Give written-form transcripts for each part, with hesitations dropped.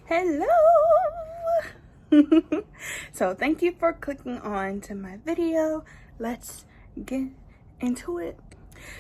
Hello. So thank you for clicking on to my video. Let's get into it.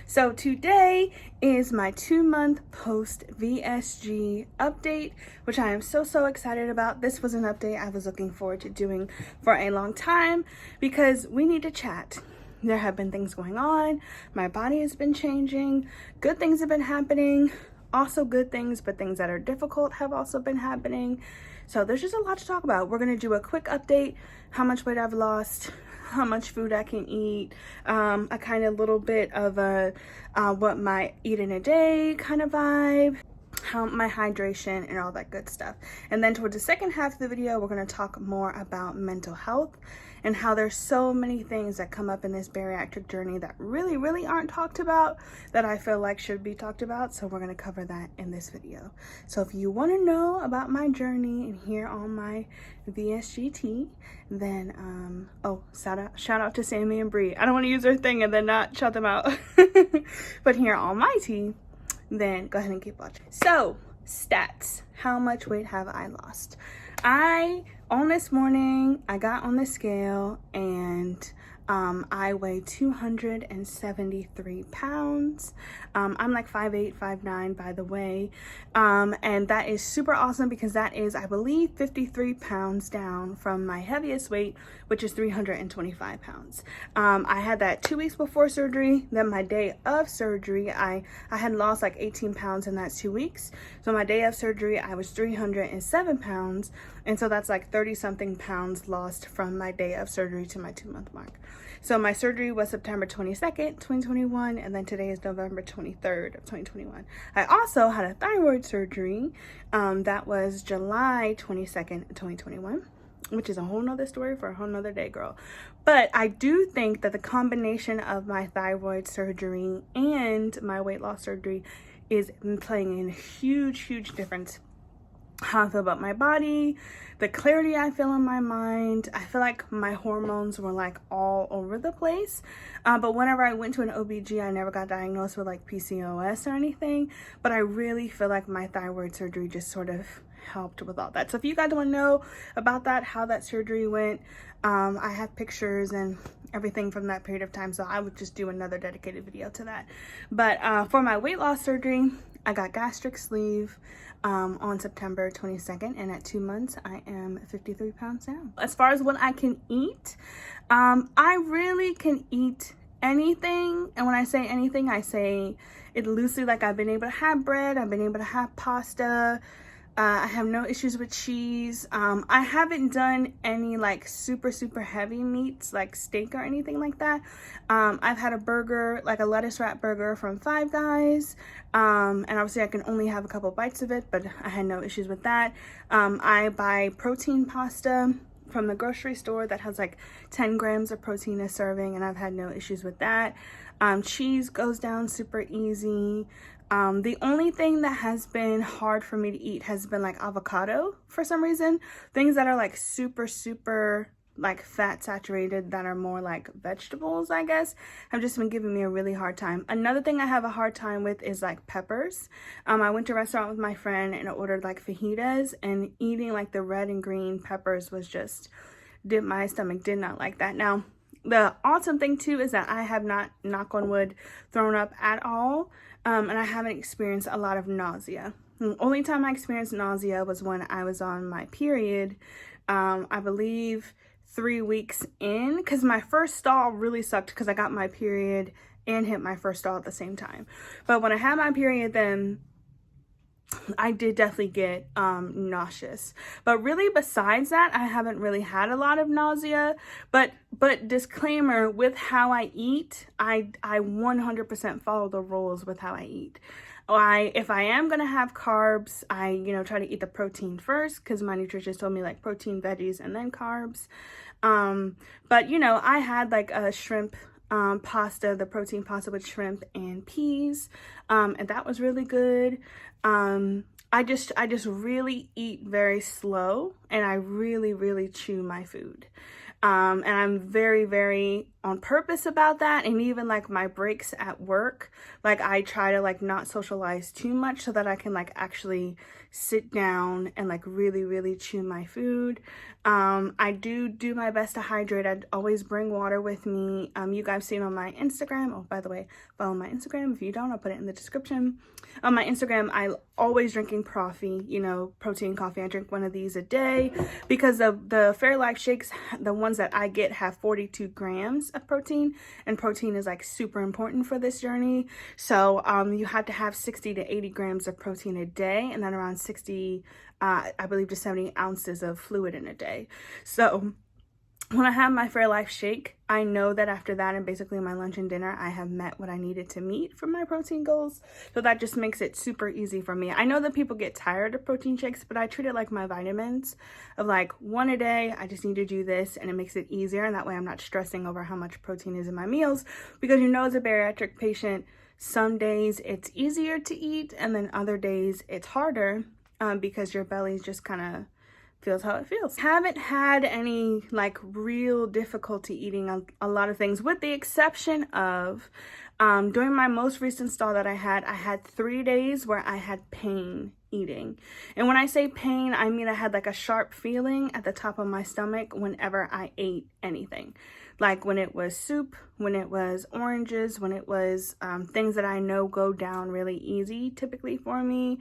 So today is my 2-month post VSG update, which I am so excited about. This was an update I was looking forward to doing for a long time because we need to chat. There have been things going on. My body has been changing. Good things have been happening. Also good things, but things that are difficult have also been happening. So there's just a lot to talk about. We're gonna do a quick update, how much weight I've lost, how much food I can eat, a kind of little bit of a what my eat in a day kind of vibe, how my hydration and all that good stuff. And then towards the second half of the video, we're going to talk more about mental health and how there's so many things that come up in this bariatric journey that really aren't talked about that I feel like should be talked about. So we're going to cover that in this video. So if you want to know about my journey and hear all my VSG tea, then shout out to Sami and Bre. I don't want to use their thing and then not shout them out. But hear all my tea, then go ahead and keep watching. So stats, how much weight have I lost? On this morning, I got on the scale and I weigh 273 pounds. I'm like 5'8", 5'9", by the way. And that is super awesome because that is, I believe, 53 pounds down from my heaviest weight, which is 325 pounds. I had that 2 weeks before surgery. Then my day of surgery, I had lost like 18 pounds in that 2 weeks. So my day of surgery, I was 307 pounds. And so that's like 30 something pounds lost from my day of surgery to my 2-month mark. So my surgery was September 22nd, 2021, and then today is November 23rd of 2021. I also had a thyroid surgery that was July 22nd, 2021, which is a whole nother story for a whole nother day, girl. But I do think that the combination of my thyroid surgery and my weight loss surgery is playing a huge difference. How I feel about my body, the clarity I feel in my mind. I feel like my hormones were like all over the place. But whenever I went to an OBG, I never got diagnosed with like PCOS or anything. But I really feel like my thyroid surgery just sort of helped with all that. So if you guys want to know about that, how that surgery went, I have pictures and everything from that period of time. So I would just do another dedicated video to that. But for my weight loss surgery, I got gastric sleeve on September 22nd, and at 2 months I am 53 pounds down. As far as what I can eat, I really can eat anything, and when I say anything, I say it loosely. Like, I've been able to have bread, I've been able to have pasta, I have no issues with cheese. I haven't done any like super heavy meats like steak or anything like that. I've had a burger, like a lettuce wrap burger from Five Guys, and obviously I can only have a couple bites of it, but I had no issues with that. I buy protein pasta from the grocery store that has like 10 grams of protein a serving, and I've had no issues with that. Cheese goes down super easy. The only thing that has been hard for me to eat has been like avocado for some reason. Things that are like super like fat saturated that are more like vegetables, I guess, have just been giving me a really hard time. Another thing I have a hard time with is like peppers. I went to a restaurant with my friend and ordered like fajitas, and eating like the red and green peppers was just, my stomach did not like that. Now, the awesome thing too is that I have not, knock on wood, thrown up at all. And I haven't experienced a lot of nausea. The only time I experienced nausea was when I was on my period, I believe 3 weeks in, because my first stall really sucked because I got my period and hit my first stall at the same time. But when I had my period, then I did definitely get nauseous. But really, besides that, I haven't really had a lot of nausea. But disclaimer, with how I eat, I 100% follow the rules with how I eat. If I am gonna have carbs, I try to eat the protein first, because my nutritionist told me like protein, veggies, and then carbs. But I had like a shrimp pasta, the protein pasta with shrimp and peas, and that was really good. I just really eat very slow, and I really chew my food. And I'm very on purpose about that. And even like my breaks at work, like I try to like not socialize too much so that I can like actually sit down and like really chew my food. I do my best to hydrate. I always bring water with me. You guys seen on my Instagram. Oh, by the way, follow my Instagram. If you don't, I'll put it in the description. On my Instagram, I always drinking coffee, you know, protein coffee. I drink one of these a day because the Fairlife shakes, the ones that I get, have 42 grams of protein, and protein is like super important for this journey. So you have to have 60 to 80 grams of protein a day, and then around 60 I believe to 70 ounces of fluid in a day. So when I have my Fairlife shake, I know that after that and basically my lunch and dinner, I have met what I needed to meet for my protein goals. So that just makes it super easy for me. I know that people get tired of protein shakes, but I treat it like my vitamins, of like one a day. I just need to do this, and it makes it easier. And that way I'm not stressing over how much protein is in my meals, because you know, as a bariatric patient, some days it's easier to eat and then other days it's harder, because your belly just kind of feels how it feels. Haven't had any like real difficulty eating a lot of things, with the exception of during my most recent stall that I had 3 days where I had pain eating. And when I say pain, I mean I had like a sharp feeling at the top of my stomach whenever I ate anything. Like when it was soup, when it was oranges, when it was things that I know go down really easy typically for me.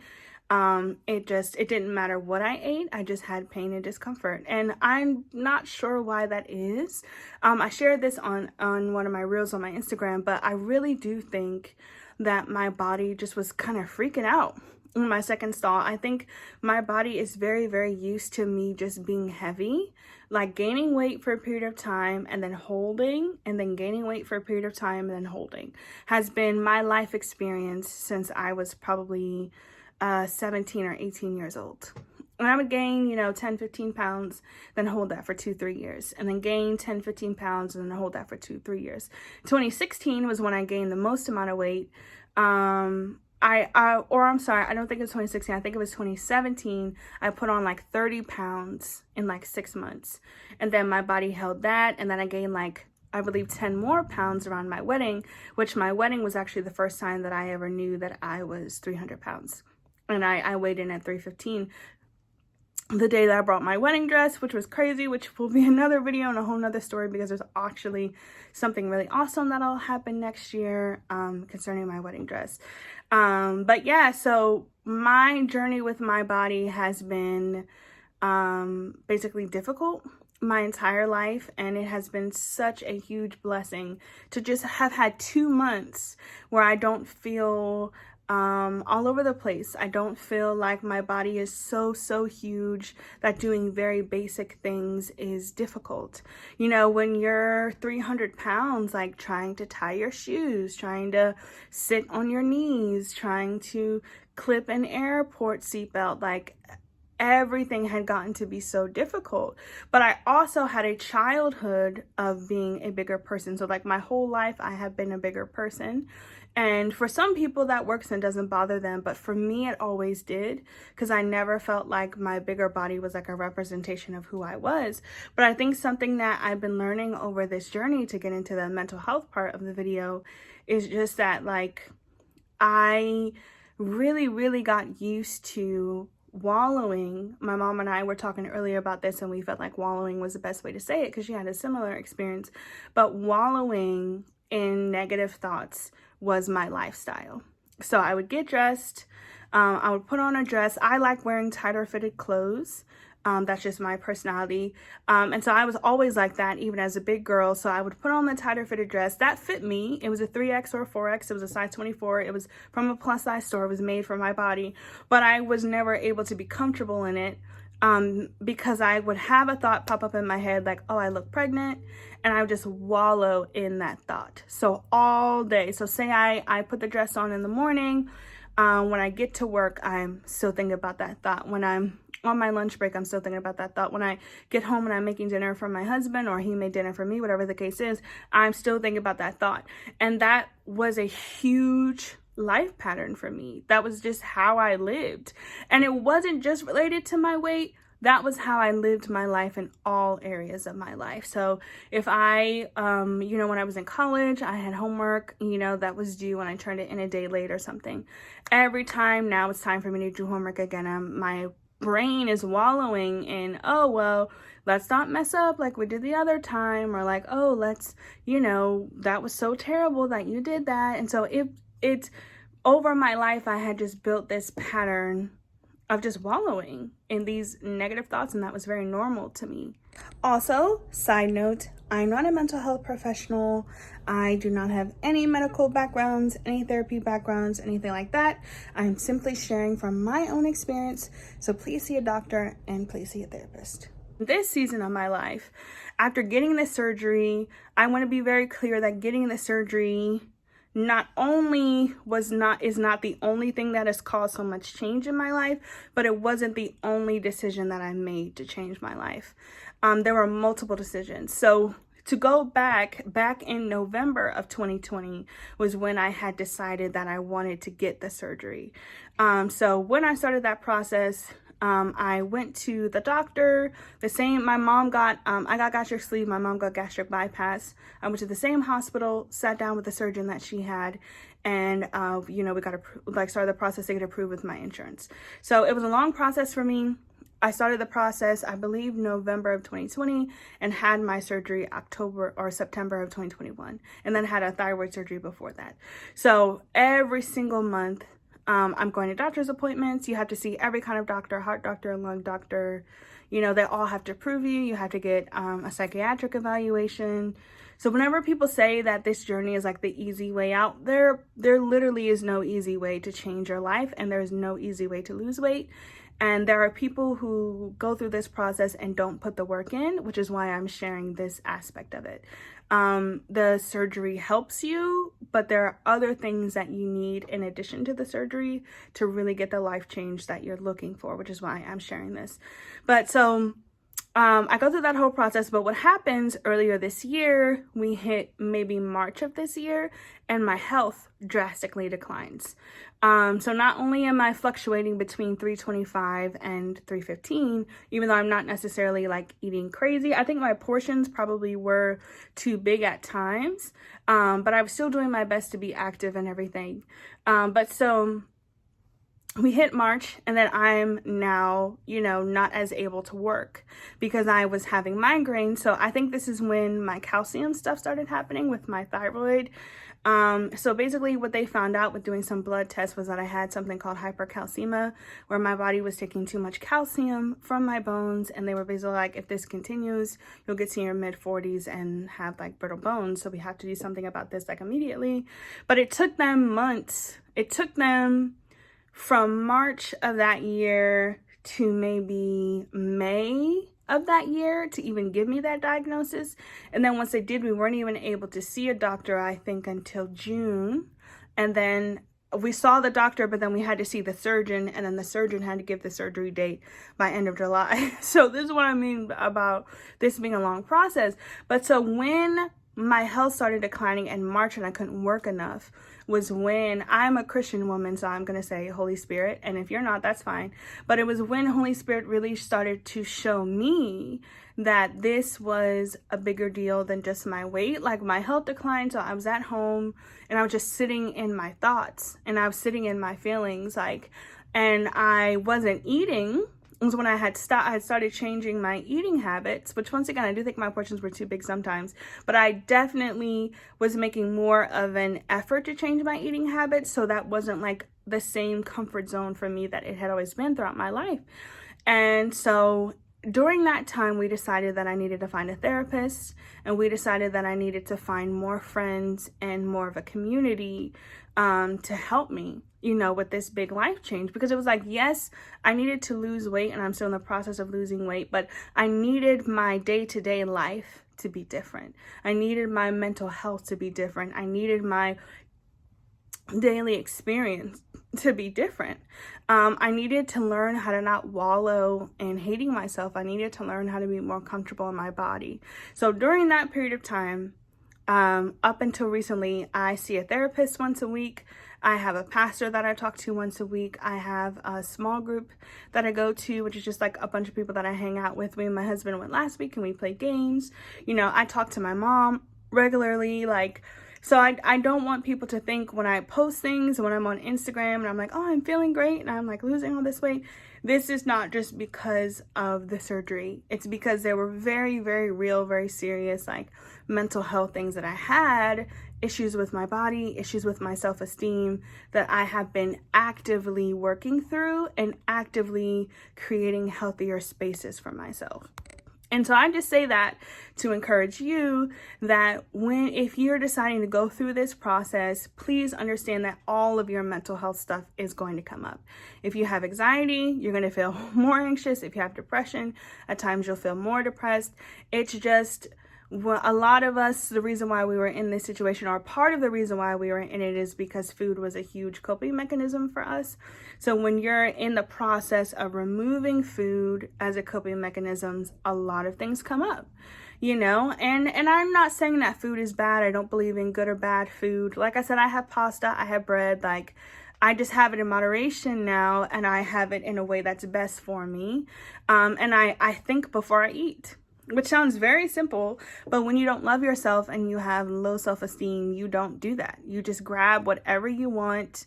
It didn't matter what I ate. I just had pain and discomfort, and I'm not sure why that is. I shared this on one of my reels on my Instagram, but I really do think that my body just was kind of freaking out in my second stall. I think my body is very used to me just being heavy, like gaining weight for a period of time and then holding, and then gaining weight for a period of time and then holding, has been my life experience since I was probably 17 or 18 years old. And I would gain, you know, 10-15 pounds, then hold that for 2-3 years, and then gain 10-15 pounds and then hold that for 2-3 years. 2016 was when I gained the most amount of weight. I'm sorry, I don't think it was 2016. I think it was 2017. I put on like 30 pounds in like 6 months, and then my body held that, and then I gained like, I believe, 10 more pounds around my wedding, which my wedding was actually the first time that I ever knew that I was 300 pounds. And I weighed in at 315 the day that I brought my wedding dress, which was crazy, which will be another video and a whole nother story, because there's actually something really awesome that'll happen next year concerning my wedding dress. But yeah, so my journey with my body has been basically difficult my entire life, and it has been such a huge blessing to just have had 2 months where I don't feel all over the place. I don't feel like my body is so huge that doing very basic things is difficult. You know, when you're 300 pounds, like trying to tie your shoes, trying to sit on your knees, trying to clip an airport seatbelt, like everything had gotten to be so difficult. But I also had a childhood of being a bigger person. So like my whole life I have been a bigger person. And for some people that works and doesn't bother them, but for me it always did, because I never felt like my bigger body was like a representation of who I was. But I think something that I've been learning over this journey, to get into the mental health part of the video, is just that like I really got used to wallowing. My mom and I were talking earlier about this, and we felt like wallowing was the best way to say it because she had a similar experience. But wallowing in negative thoughts was my lifestyle. So I would get dressed, I would put on a dress. I like wearing tighter fitted clothes. That's just my personality. And so I was always like that, even as a big girl. So I would put on the tighter fitted dress that fit me. It was a 3X or a 4X. It was a size 24. It was from a plus size store. It was made for my body, but I was never able to be comfortable in it. Because I would have a thought pop up in my head like, oh, I look pregnant, and I would just wallow in that thought. So all day. So say I put the dress on in the morning, when I get to work, I'm still thinking about that thought. When I'm on my lunch break, I'm still thinking about that thought. When I get home and I'm making dinner for my husband, or he made dinner for me, whatever the case is, I'm still thinking about that thought. And that was a huge life pattern for me. That was just how I lived. And it wasn't just related to my weight, that was how I lived my life in all areas of my life. So if I, when I was in college, I had homework, that was due and I turned it in a day late or something. Every time now it's time for me to do homework again, my brain is wallowing in, oh, well, let's not mess up like we did the other time, or like, oh, let's, that was so terrible that you did that. And so it's over my life, I had just built this pattern of just wallowing in these negative thoughts, and that was very normal to me. Also, side note, I'm not a mental health professional. I do not have any medical backgrounds, any therapy backgrounds, anything like that. I'm simply sharing from my own experience, so please see a doctor and please see a therapist. This season of my life, after getting the surgery, I want to be very clear that getting the surgery not only is not the only thing that has caused so much change in my life, but it wasn't the only decision that I made to change my life. There were multiple decisions. So to go back in November of 2020 was when I had decided that I wanted to get the surgery. So when I started that process, I went to the doctor, my mom got, I got gastric sleeve, my mom got gastric bypass. I went to the same hospital, sat down with the surgeon that she had, and, we got started the process to get approved with my insurance. So it was a long process for me. I started the process, I believe, November of 2020 and had my surgery October or September of 2021, and then had a thyroid surgery before that. So every single month, I'm going to doctor's appointments. You have to see every kind of doctor, heart doctor, lung doctor. They all have to approve you. You have to get a psychiatric evaluation. So whenever people say that this journey is like the easy way out, there literally is no easy way to change your life, and there's no easy way to lose weight. And there are people who go through this process and don't put the work in, which is why I'm sharing this aspect of it. The surgery helps you, but there are other things that you need in addition to the surgery to really get the life change that you're looking for, which is why I'm sharing this. But so I go through that whole process, but what happens earlier this year, we hit maybe March of this year, and my health drastically declines. So not only am I fluctuating between 325 and 315, even though I'm not necessarily like eating crazy. I think my portions probably were too big at times, but I was still doing my best to be active and everything. But so we hit March, and then I'm now, not as able to work because I was having migraines. So I think this is when my calcium stuff started happening with my thyroid. So basically what they found out with doing some blood tests was that I had something called hypercalcemia, where my body was taking too much calcium from my bones. And they were basically like, if this continues, you'll get to your mid 40s and have like brittle bones. So we have to do something about this like immediately. But it took them months. It took them from March of that year to maybe May of that year to even give me that diagnosis. And then once they did, we weren't even able to see a doctor, I think, until June. And then we saw the doctor, but then we had to see the surgeon, and then the surgeon had to give the surgery date by end of July. So this is what I mean about this being a long process. But so when my health started declining in March and I couldn't work enough was when, I'm a Christian woman, so I'm going to say Holy Spirit, and if you're not, that's fine. But it was when Holy Spirit really started to show me that this was a bigger deal than just my weight. Like my health declined, so I was at home and I was just sitting in my thoughts and I was sitting in my feelings, and I wasn't eating. It was when I had started changing my eating habits, which once again, I do think my portions were too big sometimes, but I definitely was making more of an effort to change my eating habits. So that wasn't like the same comfort zone for me that it had always been throughout my life. And so during that time, we decided that I needed to find a therapist, and we decided that I needed to find more friends and more of a community to help me, with this big life change. Because it was like, yes, I needed to lose weight, and I'm still in the process of losing weight, but I needed my day-to-day life to be different. I needed my mental health to be different. I needed my daily experience to be different. I needed to learn how to not wallow in hating myself. I needed to learn how to be more comfortable in my body. So during that period of time, up until recently, I see a therapist once a week. I have a pastor that I talk to once a week. I have a small group that I go to, which is just like a bunch of people that I hang out with. Me and my husband went last week and we played games. You know, I talk to my mom regularly, like, so I don't want people to think when I post things, when I'm on Instagram and I'm like, oh, I'm feeling great and I'm like losing all this weight. This is not just because of the surgery. It's because there were very, very real, very serious, like mental health things that I had, issues with my body, issues with my self-esteem that I have been actively working through and actively creating healthier spaces for myself. And so I just say that to encourage you that if you're deciding to go through this process, please understand that all of your mental health stuff is going to come up. If you have anxiety, you're going to feel more anxious. If you have depression, at times you'll feel more depressed. It's just, well, a lot of us, the reason why we were in this situation, or part of the reason why we were in it, is because food was a huge coping mechanism for us. So when you're in the process of removing food as a coping mechanism, a lot of things come up, you know, and I'm not saying that food is bad. I don't believe in good or bad food. Like I said, I have pasta, I have bread, like I just have it in moderation now, and I have it in a way that's best for me. And I think before I eat. Which sounds very simple, but when you don't love yourself and you have low self-esteem, you don't do that. You just grab whatever you want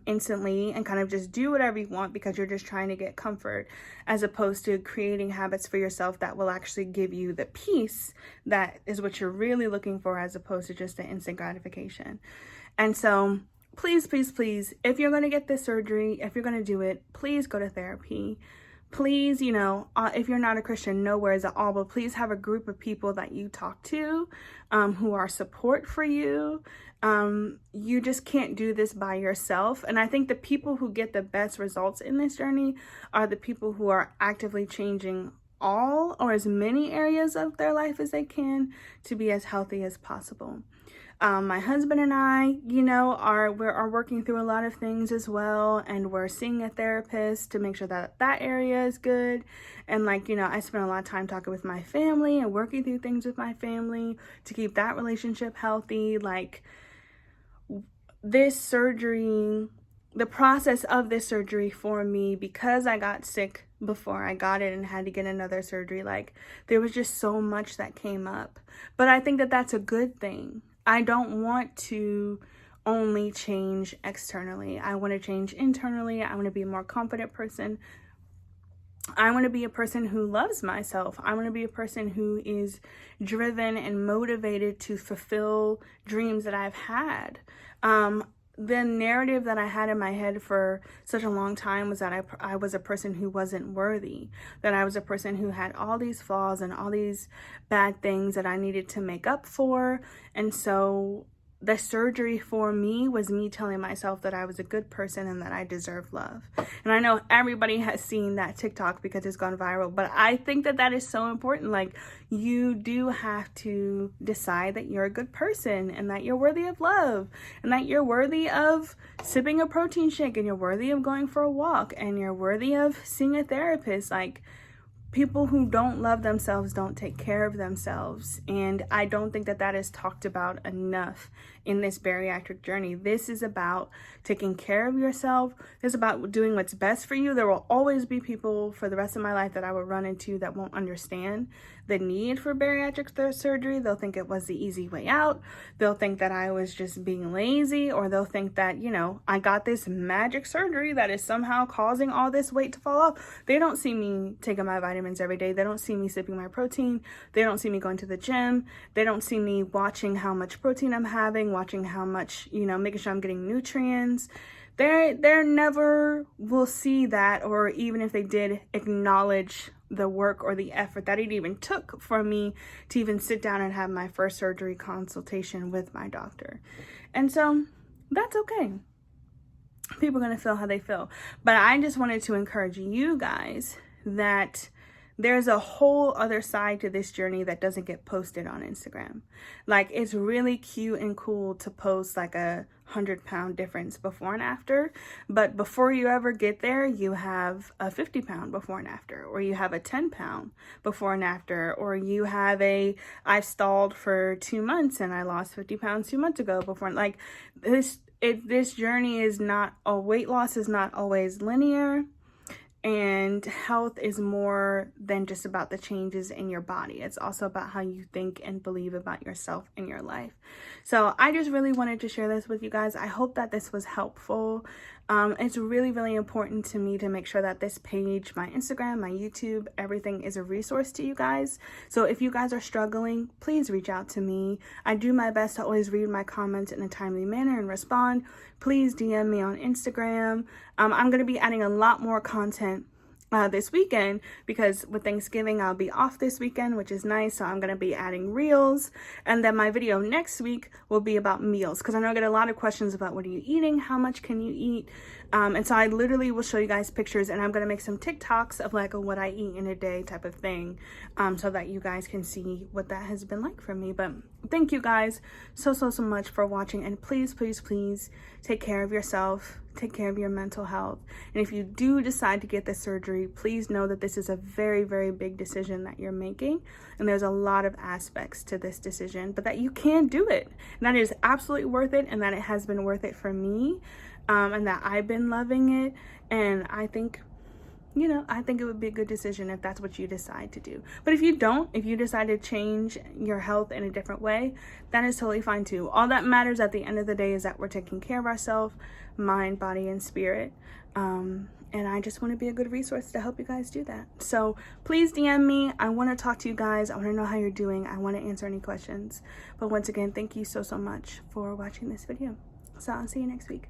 instantly and kind of just do whatever you want because you're just trying to get comfort, as opposed to creating habits for yourself that will actually give you the peace that is what you're really looking for, as opposed to just the instant gratification. And so please, please, please, if you're going to get this surgery, if you're going to do it, please go to therapy. Please, you know, if you're not a Christian, no worries at all, but please have a group of people that you talk to who are support for you. You just can't do this by yourself. And I think the people who get the best results in this journey are the people who are actively changing all or as many areas of their life as they can to be as healthy as possible. My husband and I, you know, are working through a lot of things as well, and we're seeing a therapist to make sure that that area is good. And like, you know, I spend a lot of time talking with my family and working through things with my family to keep that relationship healthy. Like, this surgery, the process of this surgery for me, because I got sick before I got it and had to get another surgery, like there was just so much that came up. But I think that that's a good thing. I don't want to only change externally. I want to change internally. I want to be a more confident person. I want to be a person who loves myself. I want to be a person who is driven and motivated to fulfill dreams that I've had. The narrative that I had in my head for such a long time was that I was a person who wasn't worthy, that I was a person who had all these flaws and all these bad things that I needed to make up for. And so the surgery for me was me telling myself that I was a good person and that I deserve love. And I know everybody has seen that TikTok because it's gone viral, but I think that that is so important. Like, you do have to decide that you're a good person and that you're worthy of love and that you're worthy of sipping a protein shake and you're worthy of going for a walk and you're worthy of seeing a therapist. Like, people who don't love themselves don't take care of themselves. And I don't think that that is talked about enough in this bariatric journey. This is about taking care of yourself. It's about doing what's best for you. There will always be people for the rest of my life that I will run into that won't understand the need for bariatric surgery. They'll think it was the easy way out. They'll think that I was just being lazy, or they'll think that, you know, I got this magic surgery that is somehow causing all this weight to fall off. They don't see me taking my vitamins every day. They don't see me sipping my protein. They don't see me going to the gym. They don't see me watching how much protein I'm having, watching how much, you know, making sure I'm getting nutrients. They never will see that, or even if they did, acknowledge the work or the effort that it even took for me to even sit down and have my first surgery consultation with my doctor. And so that's okay. People are going to feel how they feel. But I just wanted to encourage you guys that there's a whole other side to this journey that doesn't get posted on Instagram. Like, it's really cute and cool to post like a 100-pound difference before and after, but before you ever get there, you have a 50-pound before and after, or you have a 10-pound before and after, or you have I've stalled for 2 months and I lost 50 pounds 2 months ago before. Like, this, this journey is not, weight loss is not always linear, and health is more than just about the changes in your body. It's also about how you think and believe about yourself and your life. So I just really wanted to share this with you guys. I hope that this was helpful. It's really, really important to me to make sure that this page, my Instagram, my YouTube, everything is a resource to you guys. So if you guys are struggling, please reach out to me. I do my best to always read my comments in a timely manner and respond. Please DM me on Instagram. I'm going to be adding a lot more content this weekend, because with Thanksgiving I'll be off this weekend, which is nice. So I'm going to be adding reels, and then my video next week will be about meals, because I know I get a lot of questions about what are you eating, how much can you eat, and so I literally will show you guys pictures, and I'm going to make some TikToks of like a what I eat in a day type of thing, so that you guys can see what that has been like for me. But thank you guys so much for watching, and please take care of yourself, take care of your mental health. And if you do decide to get this surgery, please know that this is a very, very big decision that you're making, and there's a lot of aspects to this decision, but that you can do it, and that is absolutely worth it, and that it has been worth it for me, and that I've been loving it. And I think, you know, I think it would be a good decision if that's what you decide to do. But if you don't, if you decide to change your health in a different way, that is totally fine too. All that matters at the end of the day is that we're taking care of ourselves, mind, body, and spirit. And I just want to be a good resource to help you guys do that. So please DM me. I want to talk to you guys. I want to know how you're doing. I want to answer any questions. But once again, thank you so much for watching this video. So I'll see you next week.